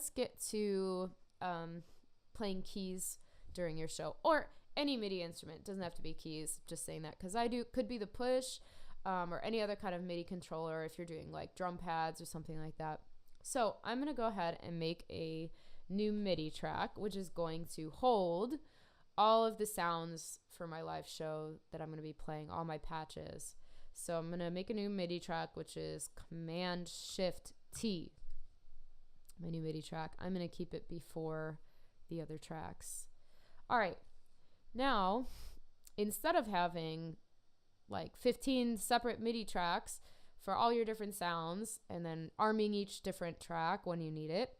let's get to playing keys during your show, or any MIDI instrument. It doesn't have to be keys, just saying that because could be the push or any other kind of MIDI controller if you're doing like drum pads or something like that. So I'm going to go ahead and make a new MIDI track, which is going to hold all of the sounds for my live show that I'm going to be playing, all my patches. So I'm going to make a new MIDI track, which is Command-Shift-T. My new MIDI track. I'm going to keep it before the other tracks. All right. Now, instead of having like 15 separate MIDI tracks for all your different sounds and then arming each different track when you need it,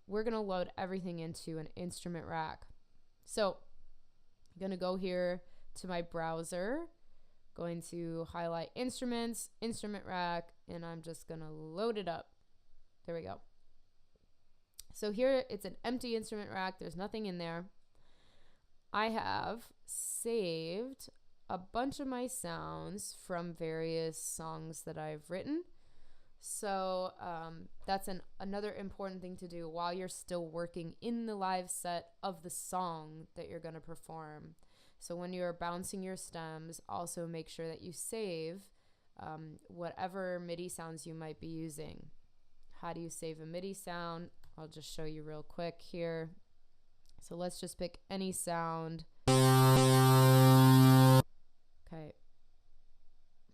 we're going to load everything into an instrument rack. So I'm going to go here to my browser, going to highlight instruments, instrument rack, and I'm just going to load it up. There we go. So here it's an empty instrument rack. There's nothing in there. I have saved a bunch of my sounds from various songs that I've written. So that's another important thing to do while you're still working in the live set of the song that you're going to perform. So when you're bouncing your stems, also make sure that you save whatever MIDI sounds you might be using. How do you save a MIDI sound? I'll just show you real quick here. So let's just pick any sound. Okay.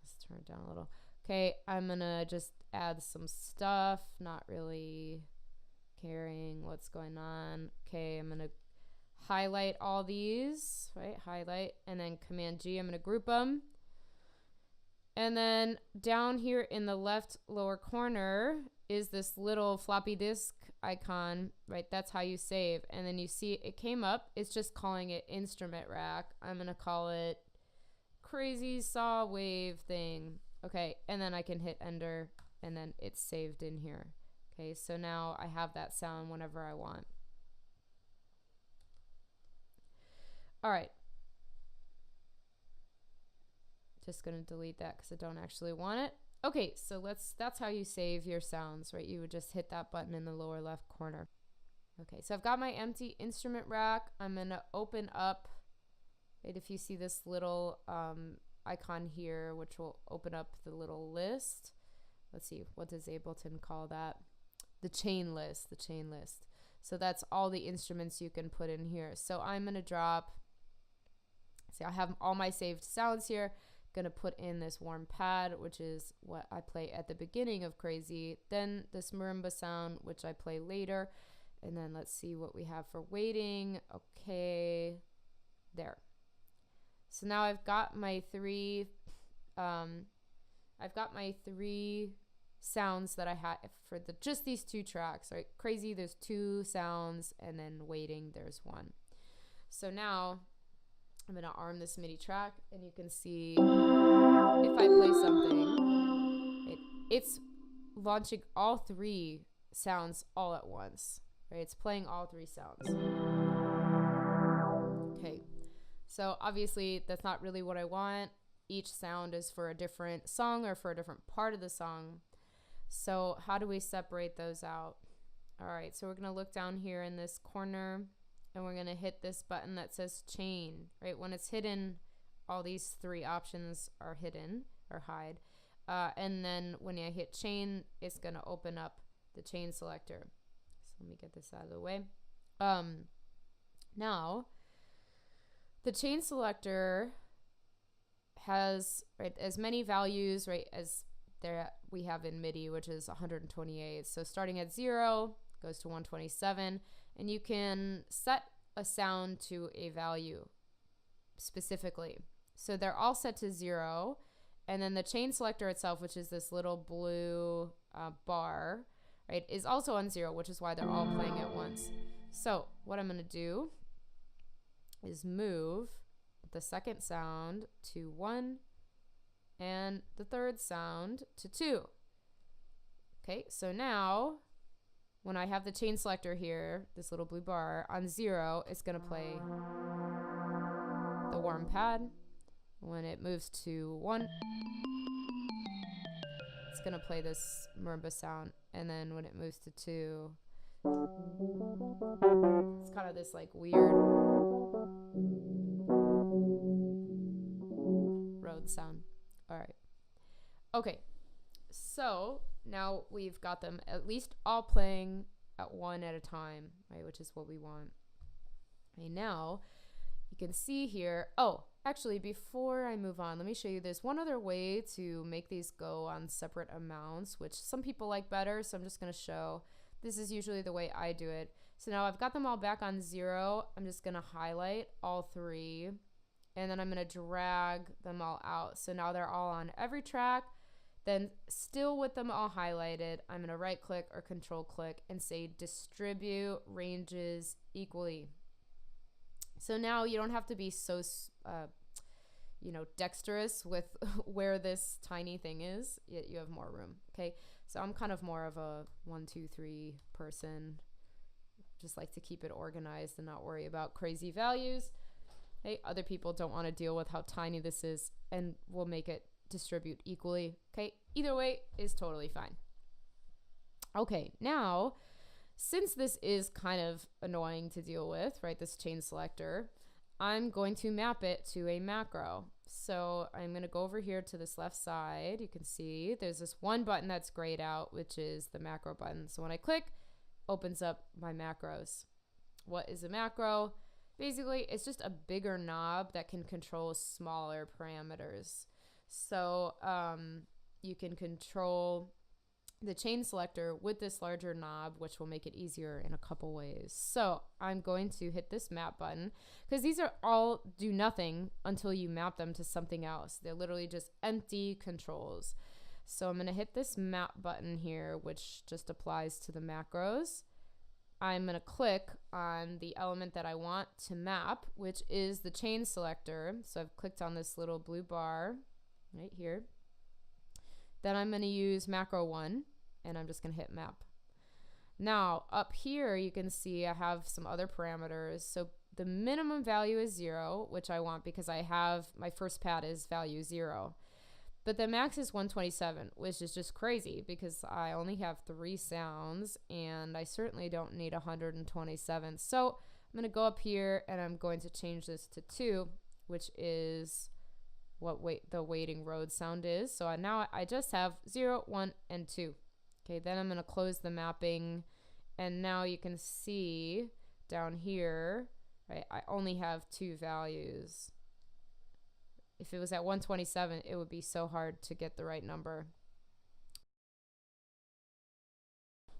Let's turn it down a little. Okay, I'm gonna just add some stuff, not really caring what's going on. Okay, I'm gonna highlight all these, right? Highlight, and then Command G, I'm gonna group them. And then down here in the left lower corner is this little floppy disk icon, right? That's how you save. And then you see it came up. It's just calling it instrument rack. I'm gonna call it crazy saw wave thing. Okay, and then I can hit enter and then it's saved in here. Okay, so now I have that sound whenever I want. All right. Just gonna delete that because I don't actually want it. Okay, so that's how you save your sounds, right? You would just hit that button in the lower left corner. Okay, so I've got my empty instrument rack. I'm gonna open up, right, if you see this little icon here, which will open up the little list. Let's see, what does Ableton call that? The chain list, the chain list. So that's all the instruments you can put in here. So I'm gonna drop, see, I have all my saved sounds here. Gonna put in this warm pad, which is what I play at the beginning of Crazy, then this marimba sound, which I play later, and then let's see what we have for waiting. Okay, there. So now I've got my three sounds that I had for just these two tracks, right? Crazy, there's 2 sounds, and then waiting, there's 1. So now I'm gonna arm this MIDI track, and you can see if I play something, it's launching all 3 sounds all at once, right? It's playing all 3 sounds. Okay, so obviously that's not really what I want. Each sound is for a different song or for a different part of the song. So how do we separate those out? All right, so we're gonna look down here in this corner, and we're gonna hit this button that says chain, right? When it's hidden, all these 3 options are hidden or hide. And then when I hit chain, it's gonna open up the chain selector. So let me get this out of the way. Now, the chain selector has, right, as many values, right, as there we have in MIDI, which is 128. So starting at 0 goes to 127, and you can set a sound to a value specifically. So they're all set to 0, and then the chain selector itself, which is this little blue bar, right, is also on 0, which is why they're all playing at once. So what I'm gonna do is move the second sound to 1 and the third sound to 2. Okay, so now when I have the chain selector here, this little blue bar on 0, it's gonna play the warm pad. When it moves to 1, it's gonna play this marimba sound. and then when it moves to 2, it's kind of this like weird Rhodes sound. All right. Okay. So now we've got them at least all playing at one at a time, right? Which is what we want. Okay, now you can see here. Oh, actually, before I move on, let me show you this. One other way to make these go on separate amounts, which some people like better. So I'm just going to show. This is usually the way I do it. So now I've got them all back on 0. I'm just going to highlight all 3. And then I'm going to drag them all out. So now they're all on every track. Then still with them all highlighted, I'm going to right click or control click and say distribute ranges equally. So now you don't have to be so, dexterous with where this tiny thing is. You have more room. Okay. So I'm kind of more of a 1, 2, 3 person. Just like to keep it organized and not worry about crazy values. Hey, other people don't want to deal with how tiny this is, and we'll make it distribute equally. Okay, either way is totally fine. Okay, now since this is kind of annoying to deal with, right, this chain selector, I'm going to map it to a macro. So I'm going to go over here to this left side. You can see there's this one button that's grayed out, which is the macro button. So when I click, opens up my macros. What is a macro? Basically, it's just a bigger knob that can control smaller parameters. So you can control the chain selector with this larger knob, which will make it easier in a couple ways. So I'm going to hit this map button because these are all do nothing until you map them to something else. They're literally just empty controls. So I'm going to hit this map button here, which just applies to the macros. I'm going to click on the element that I want to map, which is the chain selector. So I've clicked on this little blue bar right here. Then I'm going to use macro 1, and I'm just going to hit map. Now up here you can see I have some other parameters. So the minimum value is 0, which I want because I have my first pad is value 0. But the max is 127, which is just crazy because I only have 3 sounds and I certainly don't need 127. So I'm going to go up here and I'm going to change this to 2, which is what the weighting Rhodes sound is. So now I just have 0, 1, and 2. Okay, then I'm going to close the mapping, and now you can see down here, right, I only have 2 values. If it was at 127, it would be so hard to get the right number.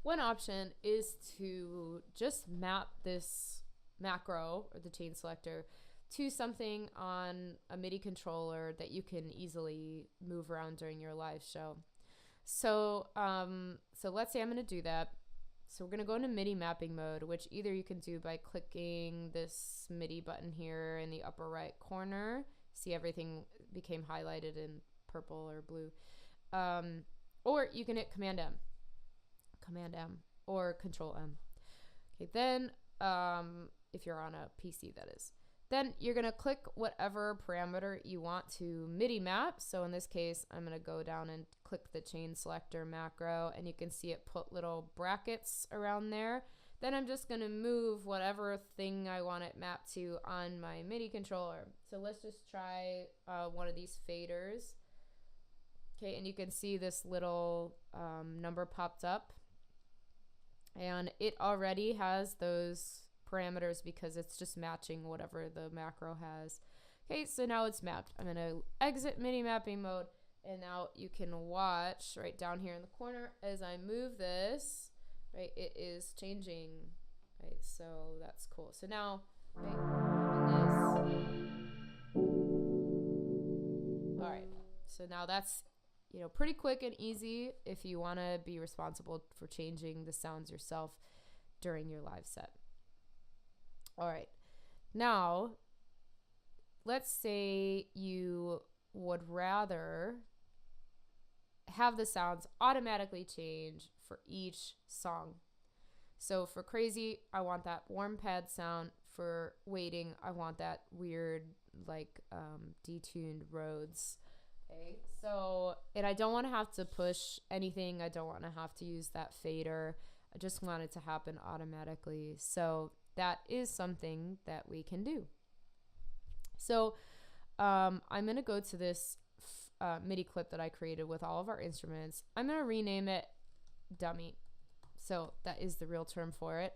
One option is to just map this macro or the chain selector to something on a MIDI controller that you can easily move around during your live show. So let's say I'm going to do that. So we're going to go into MIDI mapping mode, which either you can do by clicking this MIDI button here in the upper right corner. See, everything became highlighted in purple or blue. Or you can hit Command M, or Control M. Okay, then if you're on a PC, that is. Then you're going to click whatever parameter you want to MIDI map. So in this case, I'm going to go down and click the chain selector macro, and you can see it put little brackets around there. Then I'm just going to move whatever thing I want it mapped to on my MIDI controller. So let's just try one of these faders. Okay, and you can see this little number popped up. And it already has those parameters because it's just matching whatever the macro has. Okay, so now it's mapped. I'm going to exit MIDI mapping mode, and now you can watch right down here in the corner as I move this, right, it is changing, right, so that's cool. So now, right, all right, so now that's, pretty quick and easy if you want to be responsible for changing the sounds yourself during your live set. All right, now let's say you would rather have the sounds automatically change for each song. So for crazy, I want that warm pad sound. For waiting, I want that weird like detuned Rhodes Okay, so, and I don't want to have to push anything. I don't want to have to use that fader. I just want it to happen automatically. So that is something that we can do. So I'm going to go to this MIDI clip that I created with all of our instruments. I'm going to rename it Dummy. So that is the real term for it.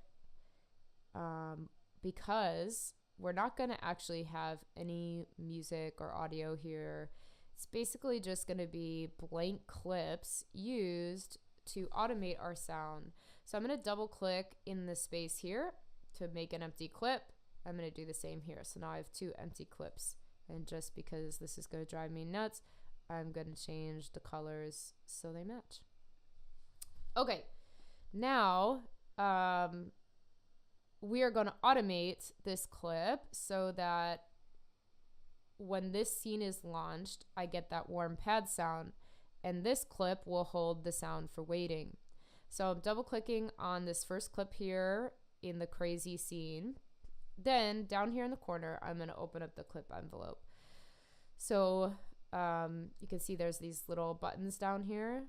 Because we're not going to actually have any music or audio here. It's basically just going to be blank clips used to automate our sound. So I'm going to double click in the space here to make an empty clip. I'm going to do the same here. So now I have 2 empty clips. And just because this is going to drive me nuts, I'm going to change the colors so they match. Okay, now we are going to automate this clip so that when this scene is launched, I get that warm pad sound, and this clip will hold the sound for waiting. So I'm double clicking on this first clip here in the crazy scene. Then down here in the corner, I'm going to open up the clip envelope. So you can see there's these little buttons down here,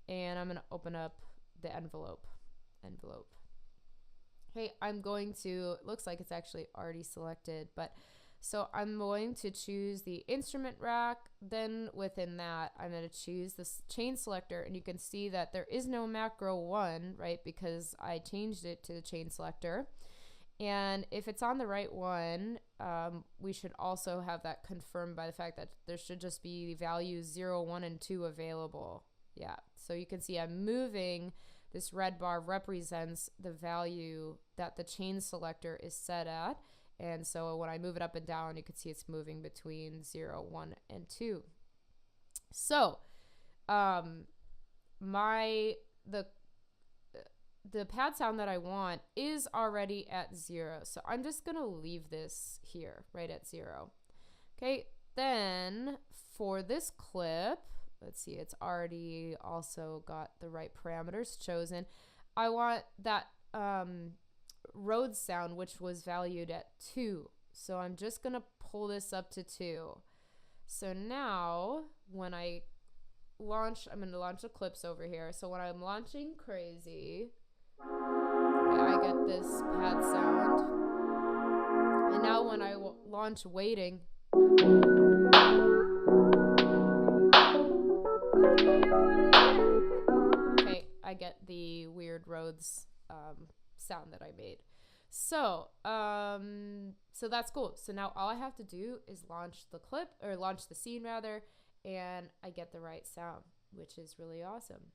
and I'm going to open up the envelope. Okay, I'm going to, it looks like it's actually already selected, but so I'm going to choose the instrument rack. Then within that, I'm going to choose this chain selector, and you can see that there is no macro 1, right? Because I changed it to the chain selector. And if it's on the right one, we should also have that confirmed by the fact that there should just be values 0, 1, and 2 available. Yeah, so you can see I'm moving. This red bar represents the value that the chain selector is set at. And so when I move it up and down, you can see it's moving between 0, 1, and 2. So the pad sound that I want is already at 0. So I'm just going to leave this here right at 0. Okay, then for this clip, let's see, it's already also got the right parameters chosen. I want that Rhodes sound, which was valued at 2. So I'm just going to pull this up to 2. So now when I launch, I'm going to launch the clips over here. So when I'm launching Crazy, I get this pad sound. And now when I launch Waiting, okay, I get the weird Rhodes sound that I made. So so that's cool. So now all I have to do is launch the clip, or launch the scene rather, and I get the right sound, which is really awesome.